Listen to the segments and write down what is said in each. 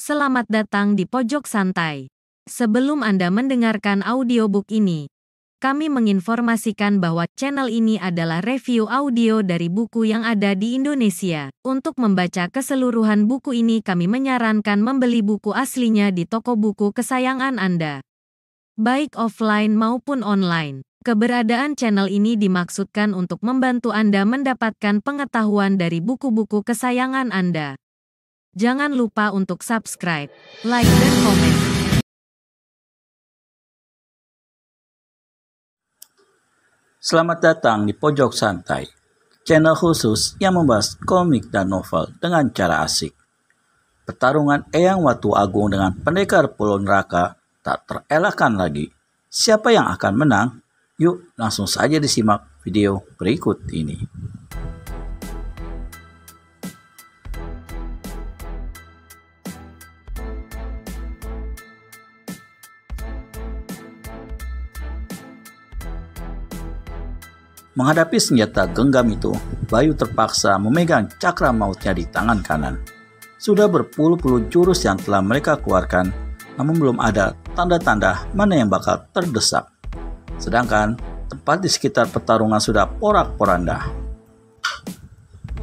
selamat datang di Pojok Santai. Sebelum Anda mendengarkan audiobook ini, kami menginformasikan bahwa channel ini adalah review audio dari buku yang ada di Indonesia. Untuk membaca keseluruhan buku ini kami menyarankan membeli buku aslinya di toko buku kesayangan Anda, baik offline maupun online. Keberadaan channel ini dimaksudkan untuk membantu Anda mendapatkan pengetahuan dari buku-buku kesayangan Anda. Jangan lupa untuk subscribe, like, dan komen. Selamat datang di Pojok Santai, channel khusus yang membahas komik dan novel dengan cara asik. Pertarungan Eyang Watu Agung dengan Pendekar Pulau Neraka tak terelakkan lagi. Siapa yang akan menang? Yuk langsung saja disimak video berikut ini. Menghadapi senjata genggam itu, Bayu terpaksa memegang cakra mautnya di tangan kanan. Sudah berpuluh-puluh jurus yang telah mereka keluarkan, namun belum ada tanda-tanda mana yang bakal terdesak. Sedangkan tempat di sekitar pertarungan sudah porak-poranda.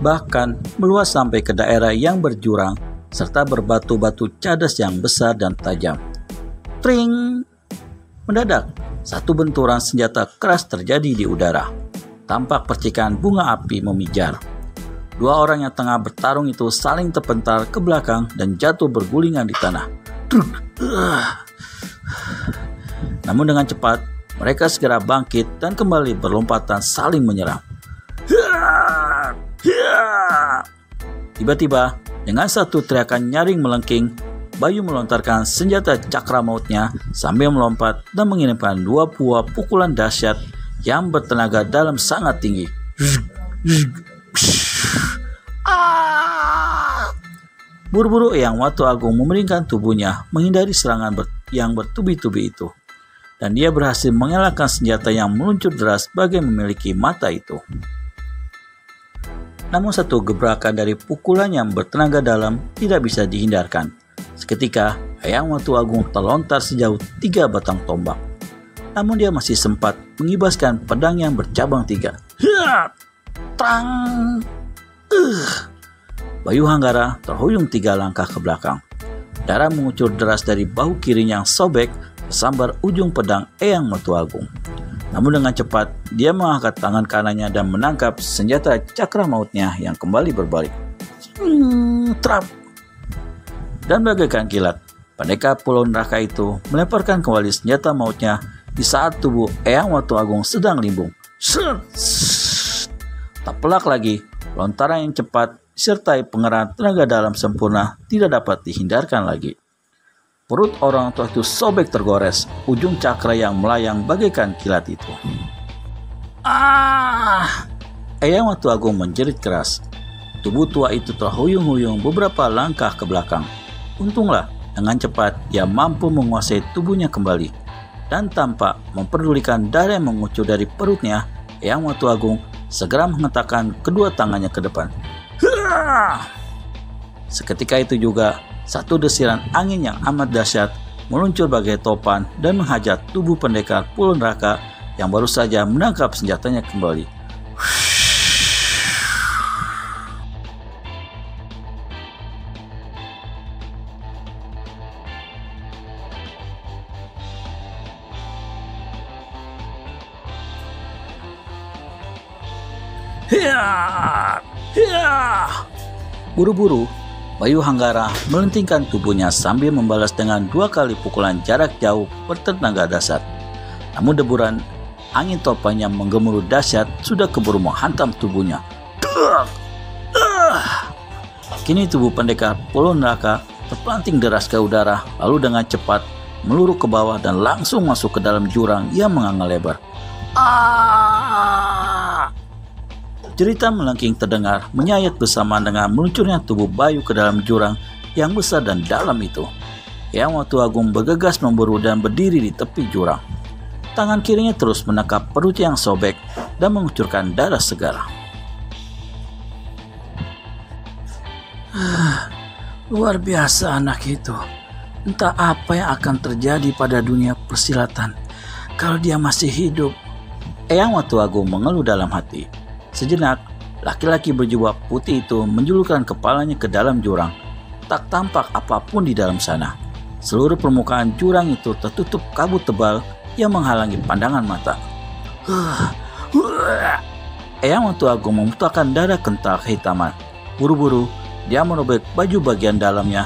Bahkan meluas sampai ke daerah yang berjurang serta berbatu-batu cadas yang besar dan tajam. Tring! Mendadak, satu benturan senjata keras terjadi di udara. Tampak percikan bunga api memijar. Dua orang yang tengah bertarung itu saling terpental ke belakang dan jatuh bergulingan di tanah. Namun dengan cepat, mereka segera bangkit dan kembali berlompatan saling menyerang. Tiba-tiba, dengan satu teriakan nyaring melengking, Bayu melontarkan senjata cakra mautnya sambil melompat dan mengirimkan dua buah pukulan dahsyat yang bertenaga dalam sangat tinggi. Buru-buru Eyang Watu Agung memeringkan tubuhnya menghindari serangan yang bertubi-tubi itu. Dan dia berhasil mengelakkan senjata yang meluncur deras bagai memiliki mata itu. Namun satu gebrakan dari pukulan yang bertenaga dalam tidak bisa dihindarkan. Seketika, Eyang Watu Agung terlontar sejauh 3 batang tombak. Namun dia masih sempat mengibaskan pedang yang bercabang 3. Trang! Bayu Hanggara terhuyung 3 langkah ke belakang. Darah mengucur deras dari bahu kirinya yang sobek tersambar ujung pedang Eyang Watu Agung. Namun dengan cepat, dia mengangkat tangan kanannya dan menangkap senjata cakra mautnya yang kembali berbalik. Trap! Dan bagaikan kilat, pendekar Pulau Neraka itu melemparkan kembali senjata mautnya di saat tubuh Eyang Watu Agung sedang limbung. Tak pelak lagi, lontaran yang cepat disertai pengerahan tenaga dalam sempurna tidak dapat dihindarkan lagi. Perut orang tua itu sobek tergores, ujung cakra yang melayang bagaikan kilat itu. Eyang Watu Agung menjerit keras. Tubuh tua itu terhuyung-huyung beberapa langkah ke belakang. Untunglah, dengan cepat dia mampu menguasai tubuhnya kembali. Dan tanpa memperdulikan darah yang mengucur dari perutnya, Eyang Watu Agung segera menghentakkan kedua tangannya ke depan. Seketika itu juga, satu desiran angin yang amat dahsyat meluncur bagai topan dan menghajar tubuh pendekar Pulau Neraka yang baru saja menangkap senjatanya kembali. Buru-buru, Bayu Hanggara melentingkan tubuhnya sambil membalas dengan 2 kali pukulan jarak jauh bertenaga dahsyat. Namun deburan angin topan yang menggemuruh dahsyat sudah keburu menghantam tubuhnya. Kini tubuh pendekar Pulau Neraka terpelanting deras ke udara, lalu dengan cepat meluruh ke bawah dan langsung masuk ke dalam jurang yang menganga lebar. Cerita melengking terdengar menyayat bersamaan dengan meluncurnya tubuh Bayu ke dalam jurang yang besar dan dalam itu. Eyang Watu Agung bergegas memburu dan berdiri di tepi jurang. Tangan kirinya terus menangkap perut yang sobek dan mengucurkan darah segar. Luar biasa anak itu. Entah apa yang akan terjadi pada dunia persilatan kalau dia masih hidup. Eyang Watu Agung mengeluh dalam hati. Sejenak, laki-laki berjubah putih itu menjulurkan kepalanya ke dalam jurang. Tak tampak apapun di dalam sana. Seluruh permukaan jurang itu tertutup kabut tebal yang menghalangi pandangan mata. Eyang Watu Agung memuntahkan darah kental kehitaman. Buru-buru, dia merobek baju bagian dalamnya.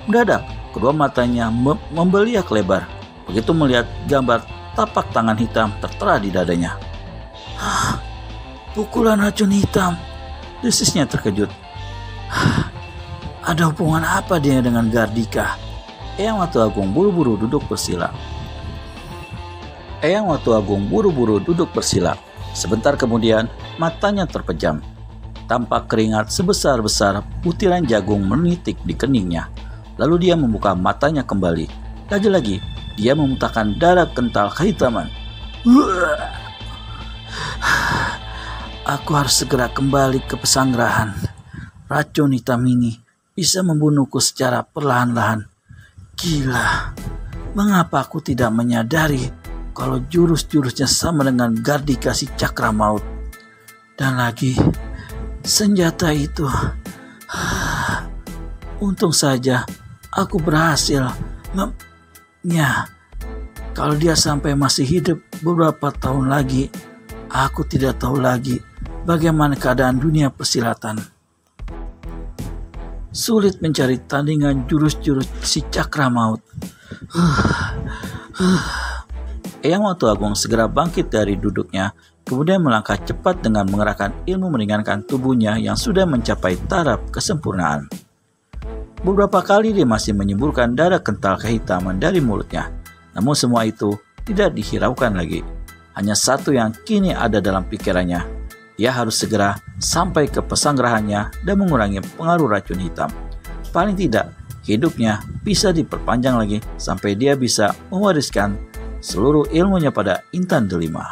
Mendadak, kedua matanya membeliak lebar. Begitu melihat gambar tapak tangan hitam tertera di dadanya. Pukulan racun hitam, desisnya terkejut. Ada hubungan apa dia dengan Gardika? Eyang Watu Agung buru-buru duduk bersila. Sebentar kemudian, matanya terpejam. Tampak keringat sebesar-besar butiran jagung menitik di keningnya. Lalu dia membuka matanya kembali. Lagi-lagi, dia memuntahkan darah kental kehitaman. Aku harus segera kembali ke pesanggrahan. Racun hitam ini bisa membunuhku secara perlahan-lahan. Gila, mengapa aku tidak menyadari kalau jurus-jurusnya sama dengan Gardika si Cakra Maut? Dan lagi, senjata itu. Untung saja aku berhasil kalau dia sampai masih hidup beberapa tahun lagi, aku tidak tahu lagi bagaimana keadaan dunia persilatan. Sulit mencari tandingan jurus-jurus si Cakra Maut. Eyang Watu Agung segera bangkit dari duduknya, kemudian melangkah cepat dengan mengerahkan ilmu meringankan tubuhnya yang sudah mencapai taraf kesempurnaan. Beberapa kali dia masih menyemburkan darah kental kehitaman dari mulutnya, namun semua itu tidak dihiraukan lagi. Hanya satu yang kini ada dalam pikirannya. Dia harus segera sampai ke pesanggrahannya dan mengurangi pengaruh racun hitam. Paling tidak, hidupnya bisa diperpanjang lagi sampai dia bisa mewariskan seluruh ilmunya pada Intan Delima.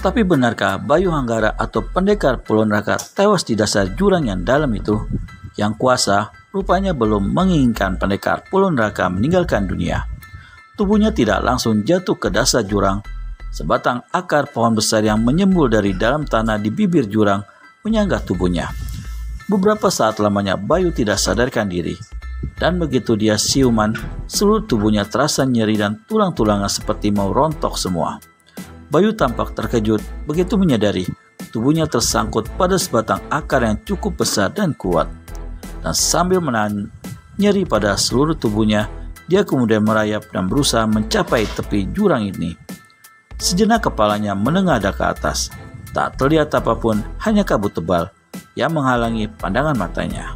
Tapi benarkah Bayu Hanggara atau pendekar Pulau Neraka tewas di dasar jurang yang dalam itu? Yang kuasa rupanya belum menginginkan pendekar Pulau Neraka meninggalkan dunia. Tubuhnya tidak langsung jatuh ke dasar jurang. Sebatang akar pohon besar yang menyembul dari dalam tanah di bibir jurang menyanggah tubuhnya. Beberapa saat lamanya Bayu tidak sadarkan diri. Dan begitu dia siuman, seluruh tubuhnya terasa nyeri dan tulang-tulangnya seperti mau rontok semua. Bayu tampak terkejut begitu menyadari tubuhnya tersangkut pada sebatang akar yang cukup besar dan kuat. Dan sambil menahan nyeri pada seluruh tubuhnya, dia kemudian merayap dan berusaha mencapai tepi jurang ini. Sejenak kepalanya menengadah ke atas. Tak terlihat apapun, hanya kabut tebal yang menghalangi pandangan matanya.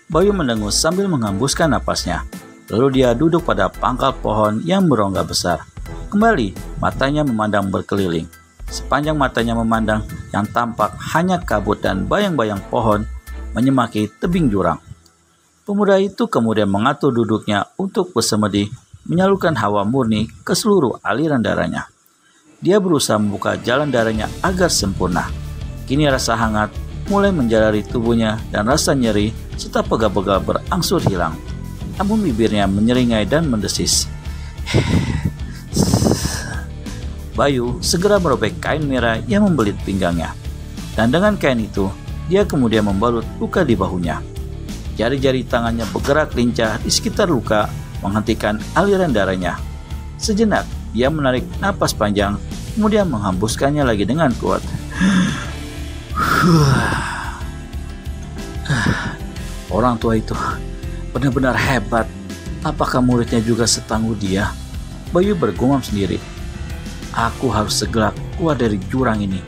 Bayu mendengus sambil menghembuskan napasnya. Lalu dia duduk pada pangkal pohon yang berongga besar. Kembali, matanya memandang berkeliling. Sepanjang matanya memandang, yang tampak hanya kabut dan bayang-bayang pohon menyemaki tebing jurang. Pemuda itu kemudian mengatur duduknya untuk bersemedi, menyalurkan hawa murni ke seluruh aliran darahnya. Dia berusaha membuka jalan darahnya agar sempurna. Kini rasa hangat mulai menjalari tubuhnya dan rasa nyeri serta pegal-pegal berangsur hilang. Namun bibirnya menyeringai dan mendesis. Bayu segera merobek kain merah yang membelit pinggangnya. Dan dengan kain itu, dia kemudian membalut luka di bahunya. Jari-jari tangannya bergerak lincah di sekitar luka, menghentikan aliran darahnya. Sejenak, dia menarik napas panjang, kemudian menghembuskannya lagi dengan kuat. Orang tua itu benar-benar hebat. Apakah muridnya juga setangguh dia? Bayu bergumam sendiri. Aku harus segera keluar dari jurang ini.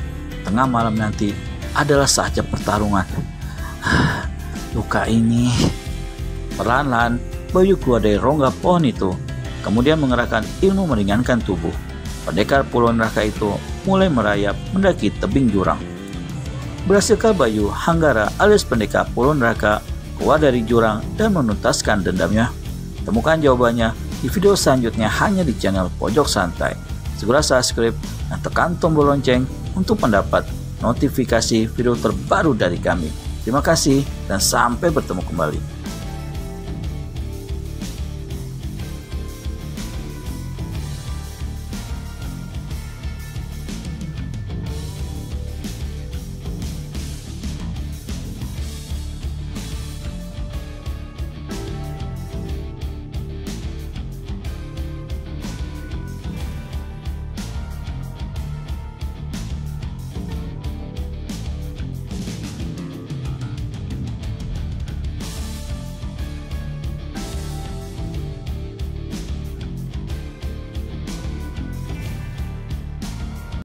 Tengah malam nanti adalah saatnya pertarungan. Luka ini. Perlahan-lahan Bayu keluar dari rongga pohon itu, kemudian mengerahkan ilmu meringankan tubuh. Pendekar Pulau Neraka itu mulai merayap mendaki tebing jurang. Berhasilkah Bayu Hanggara alias pendekar Pulau Neraka keluar dari jurang dan menuntaskan dendamnya? Temukan jawabannya di video selanjutnya hanya di channel Pojok Santai. Segera subscribe dan tekan tombol lonceng untuk mendapat notifikasi video terbaru dari kami. Terima kasih dan sampai bertemu kembali.